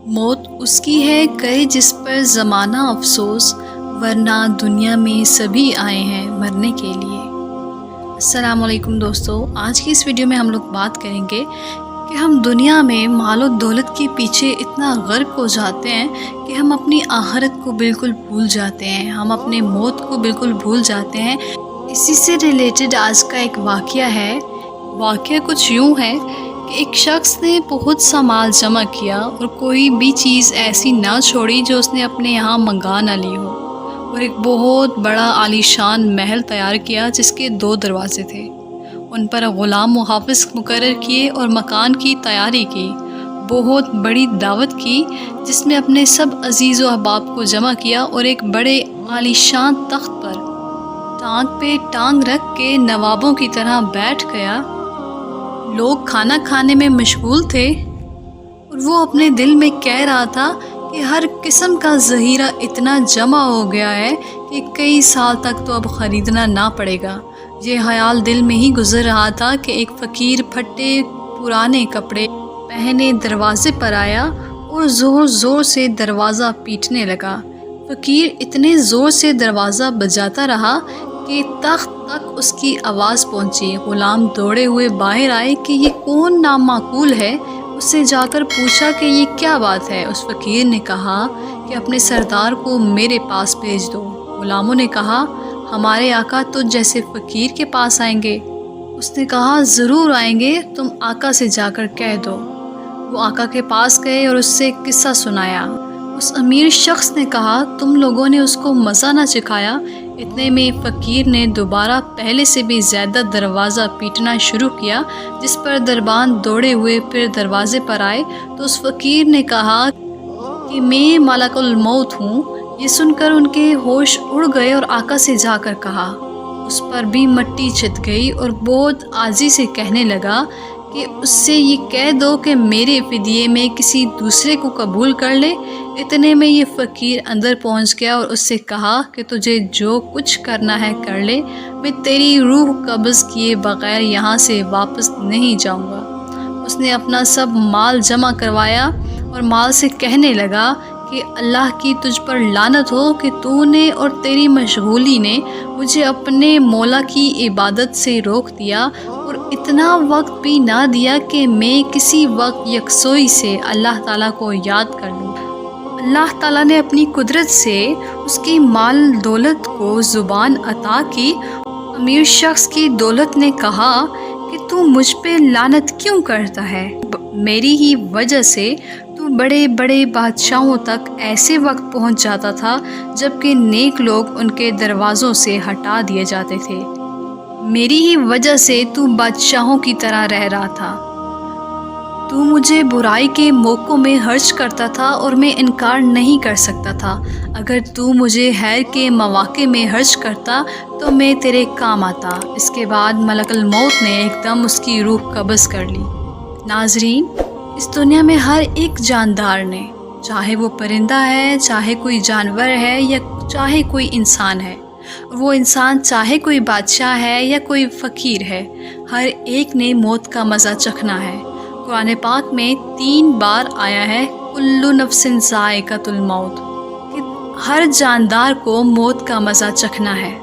موت اس کی ہے کرے جس پر زمانہ افسوس، ورنہ دنیا میں سبھی آئے ہیں مرنے کے لیے۔ السلام علیکم دوستو، آج کی اس ویڈیو میں ہم لوگ بات کریں گے کہ ہم دنیا میں مال و دولت کے پیچھے اتنا غرق ہو جاتے ہیں کہ ہم اپنی آخرت کو بالکل بھول جاتے ہیں، ہم اپنے موت کو بالکل بھول جاتے ہیں۔ اسی سے ریلیٹڈ آج کا ایک واقعہ ہے۔ واقعہ کچھ یوں ہے کہ ایک شخص نے بہت سا مال جمع کیا اور کوئی بھی چیز ایسی نہ چھوڑی جو اس نے اپنے یہاں منگا نہ لی ہو، اور ایک بہت بڑا عالیشان محل تیار کیا جس کے 2 دروازے تھے۔ ان پر غلام و حافظ مقرر کیے اور مکان کی تیاری کی، بہت بڑی دعوت کی جس میں اپنے سب عزیز و احباب کو جمع کیا، اور ایک بڑے عالیشان تخت پر ٹانگ پہ ٹانگ رکھ کے نوابوں کی طرح بیٹھ گیا۔ لوگ کھانا کھانے میں مشغول تھے اور وہ اپنے دل میں کہہ رہا تھا کہ ہر قسم کا ذخیرہ اتنا جمع ہو گیا ہے کہ کئی سال تک تو اب خریدنا نہ پڑے گا۔ یہ خیال دل میں ہی گزر رہا تھا کہ ایک فقیر پھٹے پرانے کپڑے پہنے دروازے پر آیا اور زور زور سے دروازہ پیٹنے لگا۔ فقیر اتنے زور سے دروازہ بجاتا رہا کہ تخت تک اس کی آواز پہنچی۔ غلام دوڑے ہوئے باہر آئے کہ یہ کون نامعقول ہے، اس سے جا کر پوچھا کہ یہ کیا بات ہے۔ اس فقیر نے کہا کہ اپنے سردار کو میرے پاس بھیج دو۔ غلاموں نے کہا ہمارے آقا تو جیسے فقیر کے پاس آئیں گے۔ اس نے کہا ضرور آئیں گے، تم آقا سے جا کر کہہ دو۔ وہ آقا کے پاس گئے اور اس سے قصہ سنایا۔ اس امیر شخص نے کہا تم لوگوں نے اس کو مزہ نہ چکھایا۔ اتنے میں فقیر نے دوبارہ پہلے سے بھی زیادہ دروازہ پیٹنا شروع کیا، جس پر دربان دوڑے ہوئے پھر دروازے پر آئے تو اس فقیر نے کہا کہ میں ملک الموت ہوں۔ یہ سن کر ان کے ہوش اڑ گئے اور آقا سے جا کر کہا۔ اس پر بھی مٹی چھت گئی اور بہت عاجزی سے کہنے لگا کہ اس سے یہ کہہ دو کہ میرے فدیے میں کسی دوسرے کو قبول کر لے۔ اتنے میں یہ فقیر اندر پہنچ گیا اور اس سے کہا کہ تجھے جو کچھ کرنا ہے کر لے، میں تیری روح قبض کیے بغیر یہاں سے واپس نہیں جاؤں گا۔ اس نے اپنا سب مال جمع کروایا اور مال سے کہنے لگا کہ اللہ کی تجھ پر لعنت ہو کہ تو نے اور تیری مشغولی نے مجھے اپنے مولا کی عبادت سے روک دیا، اور اتنا وقت بھی نہ دیا کہ میں کسی وقت یکسوئی سے اللہ تعالیٰ کو یاد کر لوں۔ اللہ تعالیٰ نے اپنی قدرت سے اس کی مال دولت کو زبان عطا کی۔ امیر شخص کی دولت نے کہا کہ تو مجھ پہ لعنت کیوں کرتا ہے؟ میری ہی وجہ سے تو بڑے بڑے بادشاہوں تک ایسے وقت پہنچ جاتا تھا جبکہ نیک لوگ ان کے دروازوں سے ہٹا دیے جاتے تھے۔ میری ہی وجہ سے تو بادشاہوں کی طرح رہ رہا تھا۔ تو مجھے برائی کے موقعوں میں خرچ کرتا تھا اور میں انکار نہیں کر سکتا تھا۔ اگر تو مجھے خیر کے مواقع میں خرچ کرتا تو میں تیرے کام آتا۔ اس کے بعد ملک الموت نے ایک دم اس کی روح قبض کر لی۔ ناظرین، اس دنیا میں ہر ایک جاندار نے، چاہے وہ پرندہ ہے، چاہے کوئی جانور ہے، یا چاہے کوئی انسان ہے، وہ انسان چاہے کوئی بادشاہ ہے یا کوئی فقیر ہے، ہر ایک نے موت کا مزہ چکھنا ہے۔ قرآن پاک میں 3 بار آیا ہے کل نفس ذائقۃ الموت، کہ ہر جاندار کو موت کا مزہ چکھنا ہے۔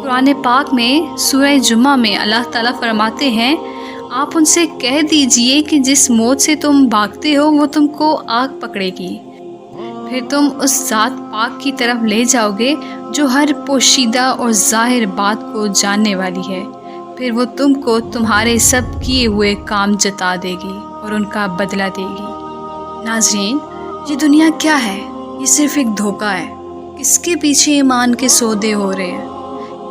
قرآن پاک میں سورہ جمعہ میں اللہ تعالیٰ فرماتے ہیں آپ ان سے کہہ دیجئے کہ جس موت سے تم بھاگتے ہو وہ تم کو آگ پکڑے گی، پھر تم اس ذات پاک کی طرف لے جاؤ گے جو ہر پوشیدہ اور ظاہر بات کو جاننے والی ہے، پھر وہ تم کو تمہارے سب کیے ہوئے کام جتا دے گی اور ان کا بدلہ دے گی۔ ناظرین، یہ دنیا کیا ہے؟ یہ صرف ایک دھوکہ ہے۔ کس کے پیچھے ایمان کے سودے ہو رہے ہیں؟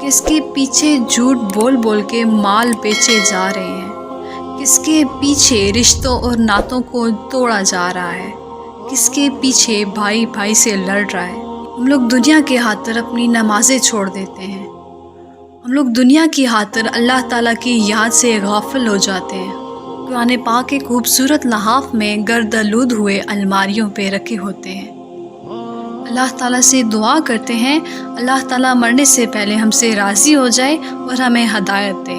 کس کے پیچھے جھوٹ بول بول کے مال بیچے جا رہے ہیں؟ کس کے پیچھے رشتوں اور ناتوں کو توڑا جا رہا ہے؟ کس کے پیچھے بھائی بھائی سے لڑ رہا ہے؟ ہم لوگ دنیا کی خاطر اپنی نمازیں چھوڑ دیتے ہیں۔ ہم لوگ دنیا کی خاطر اللہ تعالیٰ کی یاد سے غافل ہو جاتے ہیں۔ قرآن پاک کے خوبصورت لحاف میں گردآلود ہوئے الماریوں پہ رکھے ہوتے ہیں۔ اللہ تعالیٰ سے دعا کرتے ہیں اللہ تعالیٰ مرنے سے پہلے ہم سے راضی ہو جائے اور ہمیں ہدایت دے۔